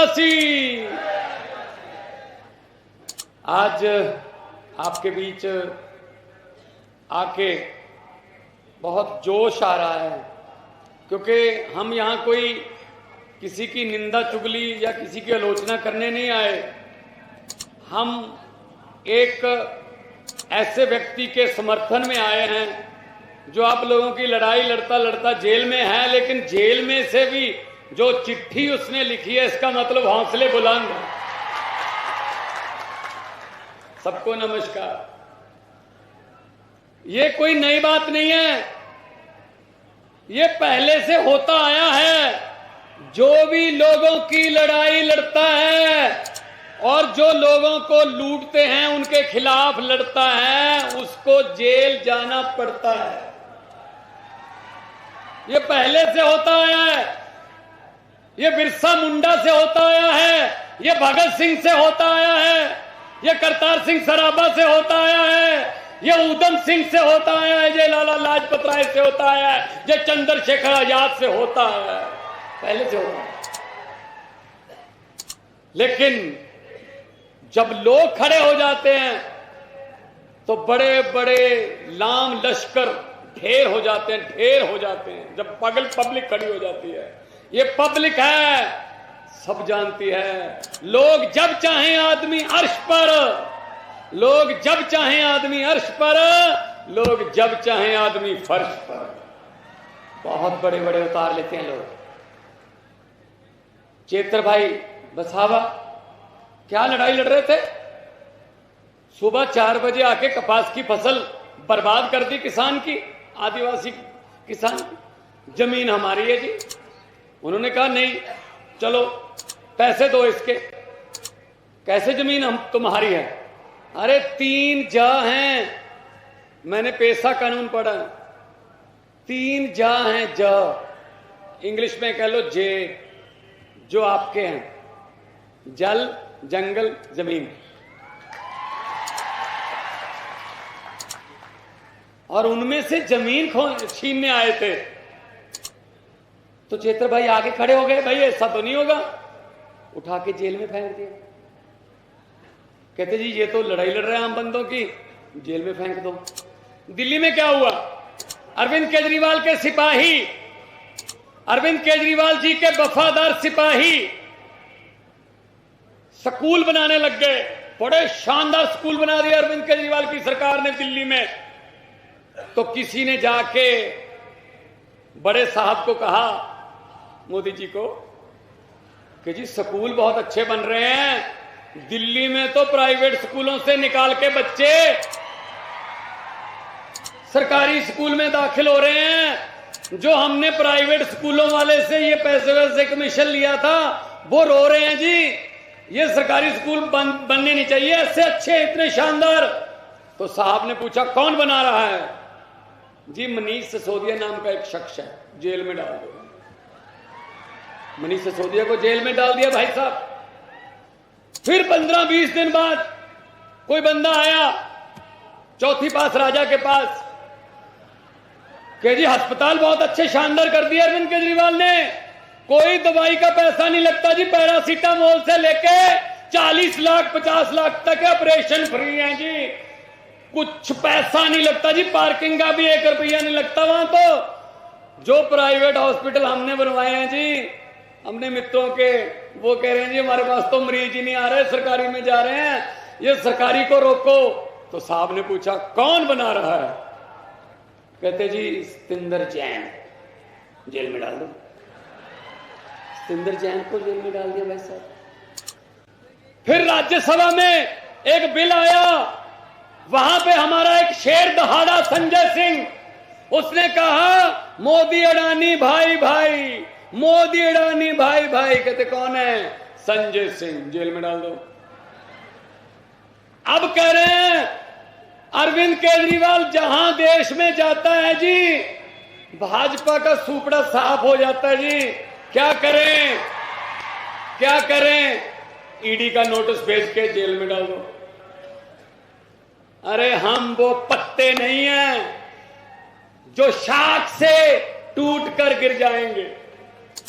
आदिवासी। आज आपके बीच आके बहुत जोश आ रहा है, क्योंकि हम यहां कोई किसी की निंदा चुगली या किसी की आलोचना करने नहीं आए। हम एक ऐसे व्यक्ति के समर्थन में आए हैं जो आप लोगों की लड़ाई लड़ता लड़ता जेल में है, लेकिन जेल में से भी जो चिट्ठी उसने लिखी है, इसका मतलब हौसले बुलंद है। सबको नमस्कार। ये कोई नई बात नहीं है, ये पहले से होता आया है। जो भी लोगों की लड़ाई लड़ता है और जो लोगों को लूटते हैं उनके खिलाफ लड़ता है, उसको जेल जाना पड़ता है। ये पहले से होता आया है, ये बिरसा मुंडा से होता आया है, ये भगत सिंह से होता आया है, ये करतार सिंह सराभा से होता आया है, ये उधम सिंह से होता आया है, ये लाला लाजपत राय से होता आया है, ये चंद्रशेखर आजाद से होता आया है, पहले से होता है। लेकिन जब लोग खड़े हो जाते हैं तो बड़े बड़े लाम लश्कर ढेर हो जाते हैं, ढेर हो जाते हैं। जब पब्लिक खड़ी हो जाती है, ये पब्लिक है, सब जानती है। लोग जब चाहें आदमी अर्श पर, लोग जब चाहें आदमी अर्श पर, लोग जब चाहें आदमी फर्श पर। बहुत बड़े बड़े उतार लेते हैं लोग। चेतर भाई बसावा क्या लड़ाई लड़ रहे थे? सुबह 4 बजे आके कपास की फसल बर्बाद कर दी किसान की, आदिवासी किसान की। जमीन हमारी है जी। उन्होंने कहा नहीं, चलो पैसे दो इसके। कैसे जमीन हम तुम्हारी है? अरे 3 जा हैं, मैंने पेशा कानून पढ़ा। 3 जा हैं, जा इंग्लिश में कह लो जे, जो आपके हैं, जल, जंगल, जमीन। और उनमें से जमीन छीनने आए थे। तो चेतर भाई आगे खड़े हो गए, भाई ऐसा तो नहीं होगा, उठा के जेल में फेंक दिया। कहते जी ये तो लड़ाई लड़ रहे हैं आम बंदों की, जेल में फेंक दो। दिल्ली में क्या हुआ? अरविंद केजरीवाल के सिपाही, अरविंद केजरीवाल जी के वफादार सिपाही स्कूल बनाने लग गए। बड़े शानदार स्कूल बना दिया अरविंद केजरीवाल की सरकार ने दिल्ली में। तो किसी ने जाके बड़े साहब को कहा, मोदी जी को, कि जी स्कूल बहुत अच्छे बन रहे हैं, दिल्ली में तो प्राइवेट स्कूलों से निकाल के बच्चे सरकारी स्कूल में दाखिल हो रहे हैं। जो हमने प्राइवेट स्कूलों वाले से ये पैसे वैसे कमीशन लिया था, वो रो रहे हैं जी, ये सरकारी स्कूल बनने नहीं चाहिए, ऐसे अच्छे, इतने शानदार। तो साहब ने पूछा कौन बना रहा है? जी मनीष सिसोदिया नाम का एक शख्स है, जेल में डाल दो। मनीष सिसोदिया को जेल में डाल दिया भाई साहब। फिर 15-20 दिन बाद कोई बंदा आया चौथी पास राजा के पास, कि जी अस्पताल बहुत अच्छे शानदार कर दिया अरविंद केजरीवाल ने, कोई दवाई का पैसा नहीं लगता जी, पैरासीटामोल से लेके 40 लाख 50 लाख तक ऑपरेशन फ्री है जी, कुछ पैसा नहीं लगता जी, पार्किंग का भी 1 रुपया नहीं लगता वहां। तो जो प्राइवेट हॉस्पिटल हमने बनवाए हैं जी, हमने मित्रों के, वो कह रहे हैं जी हमारे पास तो मरीज ही नहीं आ रहे, सरकारी में जा रहे हैं, ये सरकारी को रोको। तो साहब ने पूछा कौन बना रहा है? कहते जी सतिंदर जैन, जेल में डाल दो। सतिंदर जैन को जेल में डाल दिया भाई साहब। फिर राज्यसभा में एक बिल आया, वहां पे हमारा एक शेर दहाड़ा संजय सिंह, उसने कहा मोदी अडानी भाई भाई, मोदी अडानी भाई भाई। कहते कौन है? संजय सिंह, जेल में डाल दो। अब कह रहे हैं अरविंद केजरीवाल जहां देश में जाता है जी, भाजपा का सुपड़ा साफ हो जाता है जी। क्या करें, क्या करें? ईडी का नोटिस भेज के जेल में डाल दो। अरे हम वो पत्ते नहीं हैं जो शाख से टूट कर गिर जाएंगे,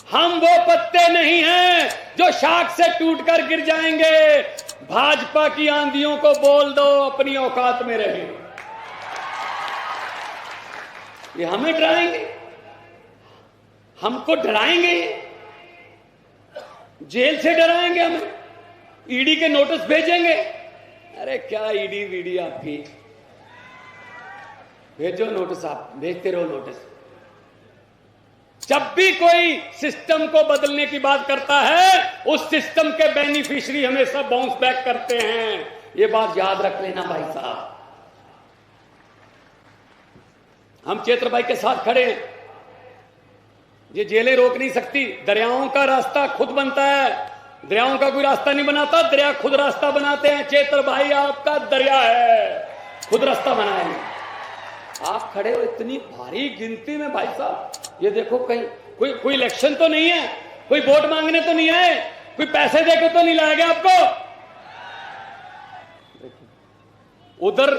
हम वो पत्ते नहीं हैं जो शाख से टूटकर गिर जाएंगे। भाजपा की आंधियों को बोल दो अपनी औकात में रहे। ये हमें डराएंगे, हमको डराएंगे, जेल से डराएंगे, हमें ईडी के नोटिस भेजेंगे। अरे क्या ईडी वीडी आपकी, भेजो नोटिस, आप भेजते रहो नोटिस। जब भी कोई सिस्टम को बदलने की बात करता है, उस सिस्टम के बेनिफिशियरी हमेशा बाउंस बैक करते हैं। ये बात याद रख लेना भाई साहब। हम चेत्र भाई के साथ खड़े हैं। ये जेलें रोक नहीं सकती। दरियाओं का रास्ता खुद बनता है, दरियाओं का कोई रास्ता नहीं बनाता, दरिया खुद रास्ता बनाते हैं। चेत्र भाई आपका दरिया है, खुद रास्ता बनाएंगे। आप खड़े हो इतनी भारी गिनती में भाई साहब। ये देखो, कहीं कोई इलेक्शन तो नहीं है, कोई वोट मांगने तो नहीं आए, कोई पैसे देके तो नहीं लाया गया आपको। उधर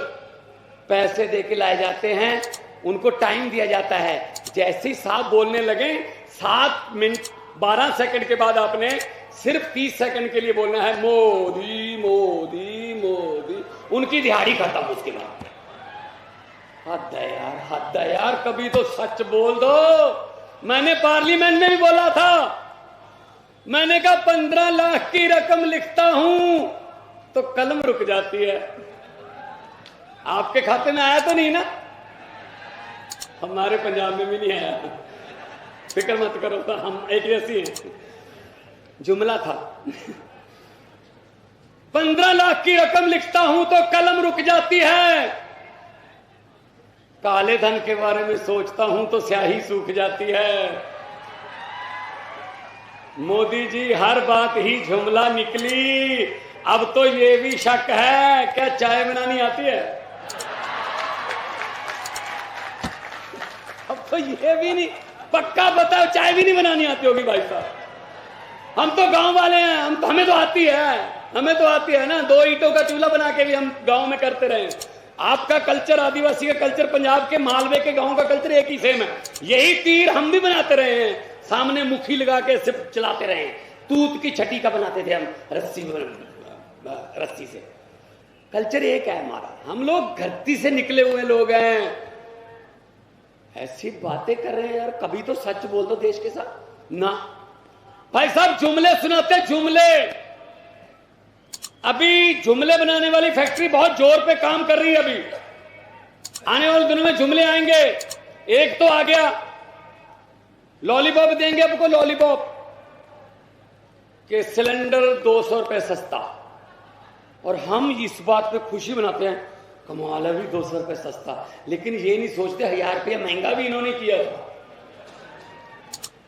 पैसे देके लाए जाते हैं, उनको टाइम दिया जाता है। जैसे ही साहब बोलने लगे, 7 मिनट 12 सेकंड के बाद आपने सिर्फ 30 सेकंड के लिए बोलना है मोदी मोदी मोदी। उनकी दिहाड़ी खत्म। उसके बाद हद है यार, हद है यार। कभी तो सच बोल दो। मैंने पार्लियामेंट में भी बोला था, मैंने कहा 15 लाख की रकम लिखता हूं तो कलम रुक जाती है। आपके खाते में आया तो नहीं ना? हमारे पंजाब में भी नहीं आया, फिक्र मत करो, तो हम एक जैसी हैं। जुमला था 15 लाख की रकम लिखता हूं तो कलम रुक जाती है। काले धन के बारे में सोचता हूं तो स्याही सूख जाती है। मोदी जी हर बात ही जुमला निकली। अब तो ये भी शक है, क्या चाय बनानी आती है? अब तो ये भी नहीं, पक्का बताओ, चाय भी नहीं बनानी आती होगी भाई साहब। हम तो गांव वाले हैं, हमें तो आती है, हमें तो आती है ना। 2 ईंटों का चूल्हा बना के भी हम गांव में करते रहे। आपका कल्चर, आदिवासी का कल्चर, पंजाब के मालवे के गांव का कल्चर एक ही सेम है। यही तीर हम भी बनाते रहे हैं, सामने मुखी लगा के सिर्फ चलाते रहे। तूत की छठी का बनाते थे हम, रस्सी से। कल्चर एक है हमारा, हम लोग धरती से निकले हुए लोग हैं। ऐसी बातें कर रहे हैं यार, कभी तो सच बोल दो देश के साथ ना। भाई साहब जुमले सुनाते, जुमले। अभी जुमले बनाने वाली फैक्ट्री बहुत जोर पे काम कर रही है। अभी आने वाले दिनों में जुमले आएंगे। एक तो आ गया, लॉलीपॉप देंगे आपको, लॉलीपॉप के सिलेंडर 200 रुपए सस्ता। और हम इस बात पे खुशी मनाते हैं, कमाल है भी 200 रुपए सस्ता। लेकिन ये नहीं सोचते 1000 रुपया महंगा भी इन्होंने किया था।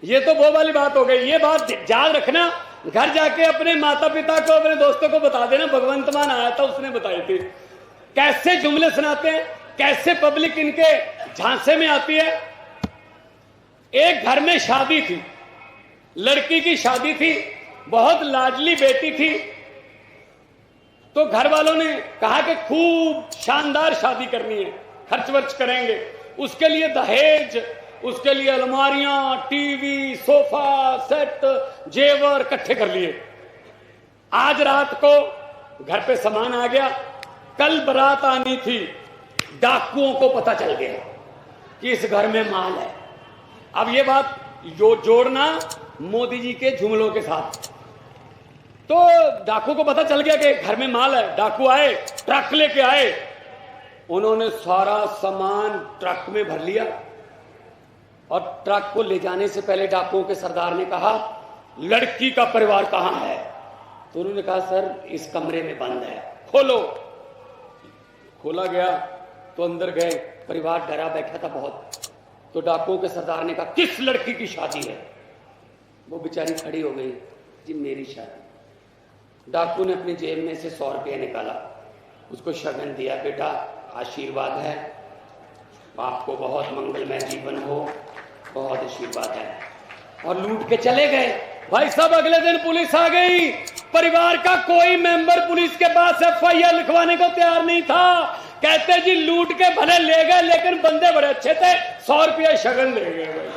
ये तो वो वाली बात हो गई। ये बात याद रखना, घर जाके अपने माता पिता को, अपने दोस्तों को बता देना। भगवंत मान आया था, उसने बताई थी कैसे जुमले सुनाते हैं, कैसे पब्लिक इनके झांसे में आती है। एक घर में शादी थी, लड़की की शादी थी, बहुत लाडली बेटी थी। तो घर वालों ने कहा कि खूब शानदार शादी करनी है, खर्च वर्च करेंगे, उसके लिए दहेज, उसके लिए अलमारियां, टीवी, सोफा सेट, जेवर इकट्ठे कर लिए। आज रात को घर पे सामान आ गया, कल बारात आनी थी। डाकुओं को पता चल गया कि इस घर में माल है। अब ये बात जोड़ना मोदी जी के जुमलों के साथ। तो डाकू को पता चल गया कि घर में माल है। डाकू आए, ट्रक लेके आए, उन्होंने सारा सामान ट्रक में भर लिया। और ट्रक को ले जाने से पहले डाकुओं के सरदार ने कहा, लड़की का परिवार कहां है? तो उन्होंने कहा, सर इस कमरे में बंद है, खोलो। खोला गया तो अंदर गए, परिवार डरा बैठा था बहुत। तो डाकुओं के सरदार ने कहा, किस लड़की की शादी है? वो बेचारी खड़ी हो गई, जी मेरी शादी। डाकू ने अपनी जेब में से 100 रुपया निकाला, उसको शगन दिया, बेटा आशीर्वाद है, आपको बहुत मंगलमय जीवन हो, बहुत आशीर्वाद है। और लूट के चले गए। भाई साहब अगले दिन पुलिस आ गई। परिवार का कोई मेंबर पुलिस के पास FIR लिखवाने को तैयार नहीं था। कहते जी लूट के भले ले गए, लेकिन बंदे बड़े अच्छे थे, 100 रुपया शगन ले गए।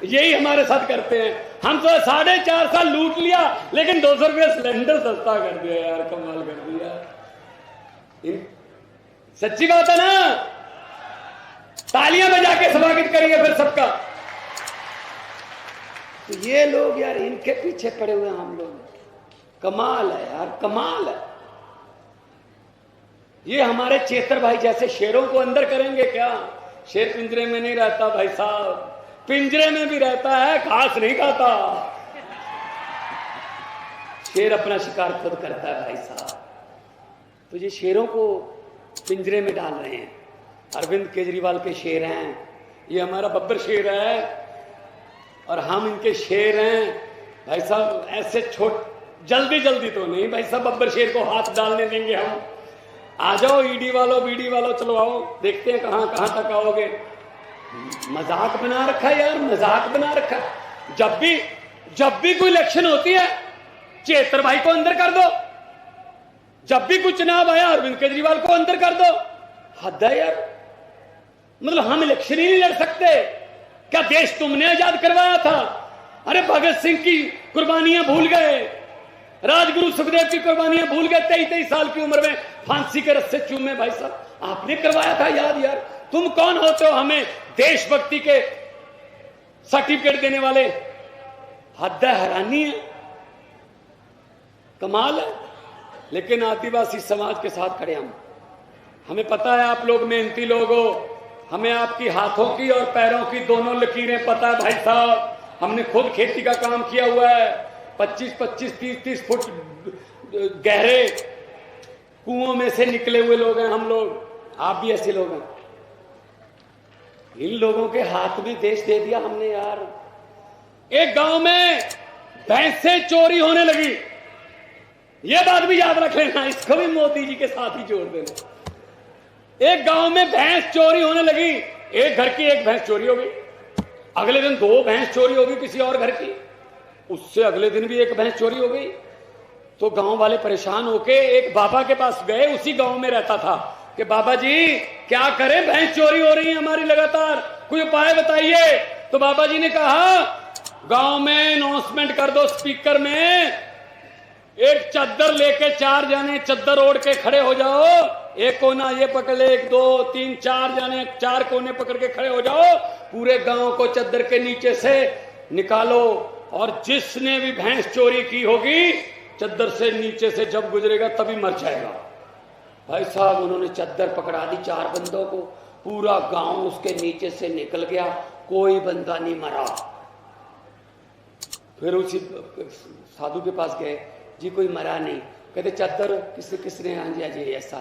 यही हमारे साथ करते हैं। हम तो 4.5 साल लूट लिया, लेकिन 200 रुपये सिलेंडर सस्ता कर दिया यार, कमाल कर दिया। सच्ची बात है ना? तालियां बजा के स्वागत करिए फिर सबका। तो ये लोग यार, इनके पीछे पड़े हुए हम लोग, कमाल है यार, कमाल है। ये हमारे चेतर भाई जैसे शेरों को अंदर करेंगे क्या? शेर पिंजरे में नहीं रहता भाई साहब, पिंजरे में भी रहता है, घास नहीं खाता। शेर अपना शिकार खुद करता है भाई साहब। तो ये शेरों को पिंजरे में डाल रहे हैं। अरविंद केजरीवाल के शेर हैं, ये हमारा बब्बर शेर है और हम इनके शेर हैं भाई साहब। ऐसे जल्दी जल्दी तो नहीं भाई साहब बब्बर शेर को हाथ डालने देंगे हम। आ जाओ ईडी वालों, बीडी वालों, चलो आओ, देखते हैं कहां कहां तक आओगे। मजाक बना रखा है यार, मजाक बना रखा है। जब भी कोई इलेक्शन होती है, चेतर भाई को अंदर कर दो। जब भी कोई चुनाव आया, अरविंद केजरीवाल को अंदर कर दो। हद है यार, मतलब हम इलेक्शन ही नहीं लड़ सकते क्या? देश तुमने आजाद करवाया था। अरे भगत सिंह की कुर्बानियां भूल गए, राजगुरु सुखदेव की कुर्बानियां भूल गए। 23 साल की उम्र में फांसी के रस्से चूमे भाई साहब, आपने करवाया था याद यार। तुम कौन होते हो हमें देशभक्ति के सर्टिफिकेट देने वाले? हद है, हैरानी है, कमाल है। लेकिन आदिवासी समाज के साथ खड़े हम। हमें पता है आप लोग मेहनती लोग हो, हमें आपकी हाथों की और पैरों की दोनों लकीरें पता है भाई साहब। हमने खुद खेती का काम किया हुआ है। 25-25, 30-30 फुट गहरे कुओं में से निकले हुए लोग हैं हम लोग। आप भी ऐसे लोग हैं। इन लोगों के हाथ में देश दे दिया हमने यार। एक गांव में भैंसें चोरी होने लगी, ये बात भी याद रख लेना, इसको भी मोदी जी के साथ ही जोड़ देना। एक गांव में भैंस चोरी होने लगी। एक घर की एक भैंस चोरी हो गई, अगले दिन 2 भैंस चोरी हो गई किसी और घर की, उससे अगले दिन भी एक भैंस चोरी हो गई। तो गांव वाले परेशान होके एक बाबा के पास गए, उसी गांव में रहता था, कि बाबा जी क्या करें, भैंस चोरी हो रही है हमारी लगातार, कोई उपाय बताइए। तो बाबा जी ने कहा गांव में अनाउंसमेंट कर दो स्पीकर में, एक चद्दर लेके 4 जाने चद्दर ओढ़ के खड़े हो जाओ, एक कोना ये पकड़ ले, 1 2 3 4 जाने 4 कोने पकड़ के खड़े हो जाओ, पूरे गांव को चद्दर के नीचे से निकालो, और जिसने भी भैंस चोरी की होगी चद्दर से नीचे से जब गुजरेगा तभी मर जाएगा। भाई साहब उन्होंने चद्दर पकड़ा दी 4 बंदों को, पूरा गांव उसके नीचे से निकल गया, कोई बंदा नहीं मरा। फिर उसी साधु के पास गए, जी कोई मरा नहीं। कहते चद्दर किसने? हाँ जी ऐसा।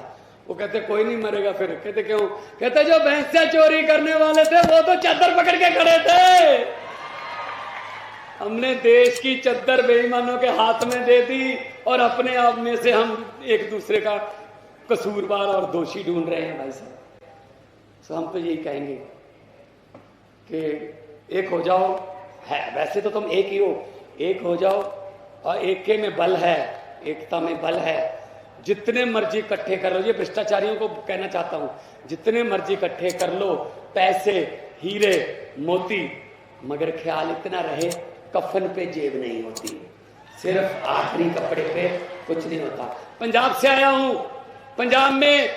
वो कहते कोई नहीं मरेगा। फिर कहते क्यों? कहते जो भैंसे चोरी करने वाले थे वो तो चद्दर पकड़ के खड़े थे। हमने देश की चद्दर बेईमानों के हाथ में दे दी और अपने आप में से हम एक दूसरे का कसूरवार और दोषी ढूंढ रहे हैं भाई साहब। तो हम तो यही कहेंगे कि एक हो जाओ। है वैसे तो तुम एक ही हो, एक हो जाओ, और एके में बल है, एकता में बल है। जितने मर्जी इकट्ठे कर लो, ये भ्रष्टाचारियों को कहना चाहता हूं, जितने मर्जी इकट्ठे कर लो, पैसे, हीरे, मोती, मगर ख्याल इतना रहे कफन पे जेब नहीं होती, सिर्फ आखिरी कपड़े पे कुछ नहीं होता। पंजाब से आया हूं, पंजाब में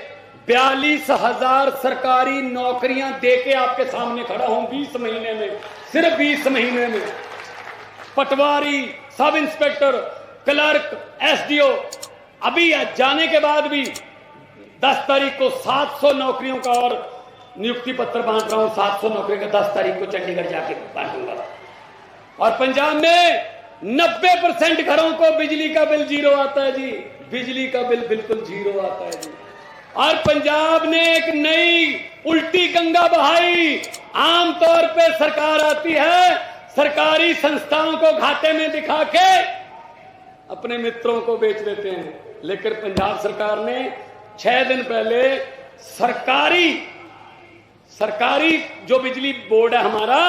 42,000 सरकारी नौकरियां देके आपके सामने खड़ा हूं 20 महीने में, सिर्फ 20 महीने में। पटवारी, सब इंस्पेक्टर, क्लर्क, एसडीओ, अभी जाने के बाद भी 10 तारीख को 700 नौकरियों का और नियुक्ति पत्र बांट रहा हूं। 700 नौकरियों का 10 तारीख को चंडीगढ़ जाके बांटूंगा। और पंजाब में 90% घरों को बिजली का बिल 0 आता है जी, बिजली का बिल बिल्कुल 0 आता है जी। और पंजाब ने एक नई उल्टी गंगा बहाई। आमतौर पे सरकार आती है, सरकारी संस्थाओं को घाटे में दिखा के अपने मित्रों को बेच देते हैं, लेकिन पंजाब सरकार ने 6 दिन पहले सरकारी जो बिजली बोर्ड है हमारा,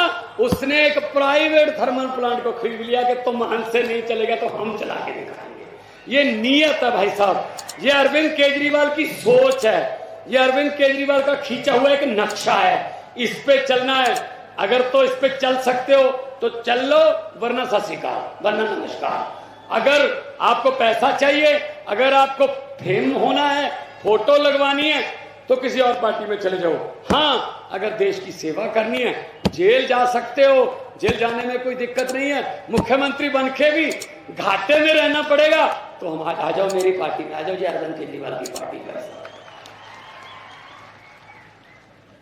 उसने एक प्राइवेट थर्मल प्लांट को खरीद लिया कि तुम हमसे नहीं चलेगा तो हम चला के दिखाएंगे। ये नीयत है भाई साहब, ये अरविंद केजरीवाल की सोच है, ये अरविंद केजरीवाल का खींचा हुआ एक नक्शा है, इस पे चलना है। अगर तो इस पे चल सकते हो तो चल लो, वरना सत श्री अकाल, वरना नमस्कार। अगर आपको पैसा चाहिए, अगर आपको फेम होना है, फोटो लगवानी है, तो किसी और पार्टी में चले जाओ। हाँ, अगर देश की सेवा करनी है, जेल जा सकते हो, जेल जाने में कोई दिक्कत नहीं है। मुख्यमंत्री बनके भी घाटे में रहना पड़ेगा तो हम आ जाओ मेरी पार्टी में, आ जाओ जी अरविंद केजरीवाल की पार्टी में।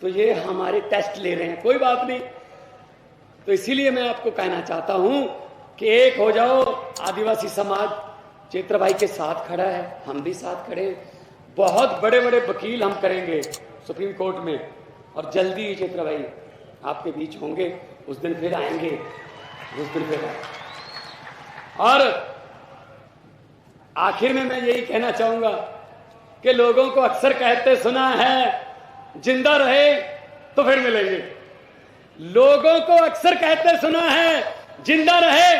तो ये हमारे टेस्ट ले रहे हैं, कोई बात नहीं। तो इसीलिए मैं आपको कहना चाहता हूं कि एक हो जाओ। आदिवासी समाज चेत्र भाई के साथ खड़ा है, हम भी साथ खड़े हैं। बहुत बड़े बड़े वकील हम करेंगे सुप्रीम कोर्ट में, और जल्दी ही चेत्र भाई आपके बीच होंगे। उस दिन फिर आएंगे, उस दिन फिर आएंगे। और आखिर में मैं यही कहना चाहूंगा कि लोगों को अक्सर कहते सुना है, जिंदा रहे तो फिर मिलेंगे। लोगों को अक्सर कहते सुना है, जिंदा रहे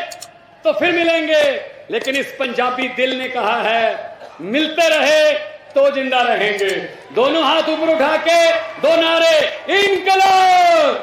तो फिर मिलेंगे, लेकिन इस पंजाबी दिल ने कहा है, मिलते रहे तो जिंदा रहेंगे। दोनों हाथ ऊपर उठा के दो नारे, इनकलाब।